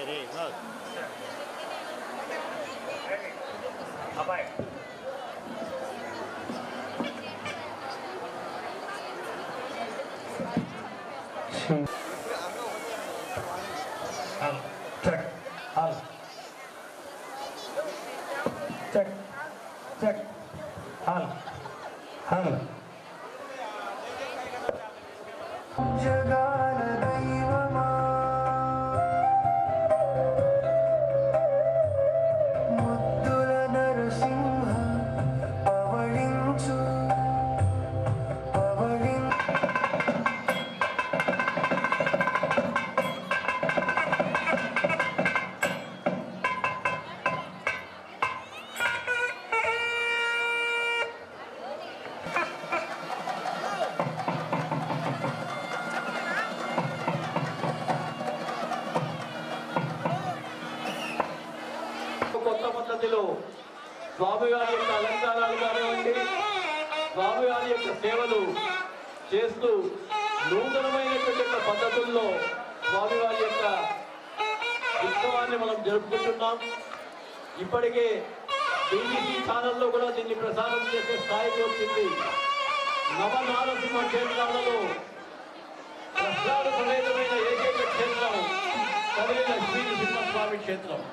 Very good. Abai. Check. Check. Check. జగాల దైవమా ముద్దుల నరసింహ పవళించు కొత్త పద్ధతిలో స్వామివారి యొక్క అలంకారాలు కానివ్వండి, స్వామివారి యొక్క సేవలు చేస్తూ నూతనమైనటువంటి పద్ధతుల్లో స్వామివారి యొక్క ఉత్సవాన్ని మనం జరుపుకుంటున్నాం. ఇప్పటికే బీబీసీ ఛానల్లో కూడా దీన్ని ప్రసారం చేసే స్థాయికి వచ్చింది. నవనారసింహ క్షేత్రాలలో ప్రసాద సమేతమైన ఏకైక క్షేత్రం కదిలి లక్ష్మీ నరసింహస్వామి క్షేత్రం.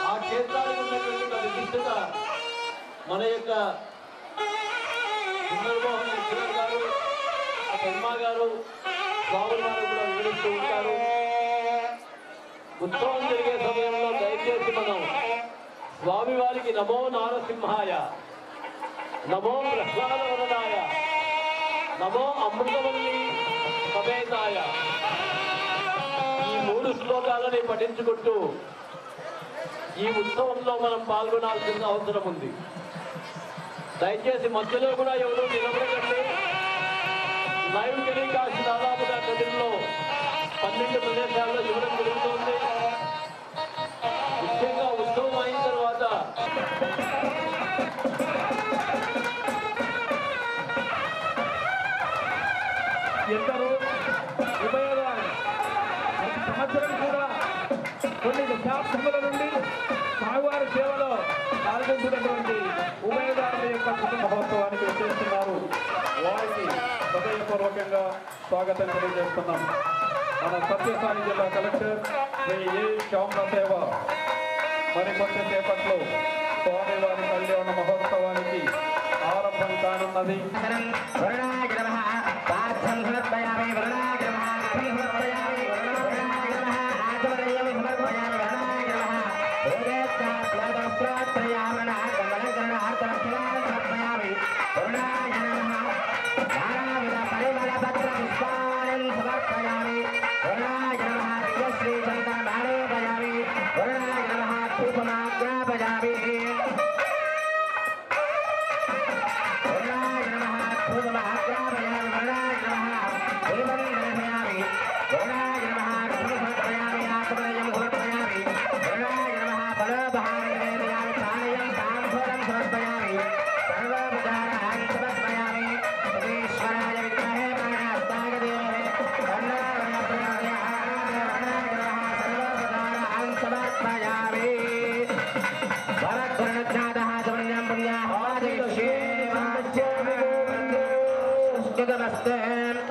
ఆ క్షేత్రానికి ఉన్నటువంటి విశిష్టత మన యొక్క సుందరమోహన్ కిరణ్ గారు, శర్మ గారు, స్వాముల వారు కూడా వివరిస్తూ ఉంటారు. ఉత్సవం జరిగే సమయంలో దయచేసి మనం స్వామివారికి నమో నారసింహాయ, నమో ప్రహ్లాదవరదాయ, నమో అమృతవల్లి సమేతాయ ఈ 3 శ్లోకాలని పఠించుకుంటూ ఈ ఉత్సవంలో మనం పాల్గొనాల్సిన అవసరం ఉంది. దయచేసి మధ్యలో కూడా ఎవరు నిలబడకండి. లైవ్ టెలికాస్ట్ దాదాపుగా గదిలో 12 ప్రదేశాల్లో ఇవ్వడం జరుగుతుంది. ముఖ్యంగా ఉత్సవం అయిన తర్వాత ఎందరో ఉపయోగాలు ప్రతి సంవత్సరం కూడా కొన్ని దశాబ్దముల నుండి స్వామివారి సేవలో పాల్గొంటున్నటువంటి ఉభయదారుల యొక్క కుటుంబ మహోత్సవానికి వచ్చేస్తున్నారు. వారికి హృదయపూర్వకంగా స్వాగతం తెలియజేస్తున్నాం. మన సత్యసాయి జిల్లా కలెక్టర్ శ్రీ ఏ శ్యామసేవ మరికొంచెం సేపట్లో స్వామివారి కళ్యాణ మహోత్సవానికి ఆరంభం కానున్నది.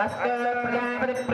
Hasta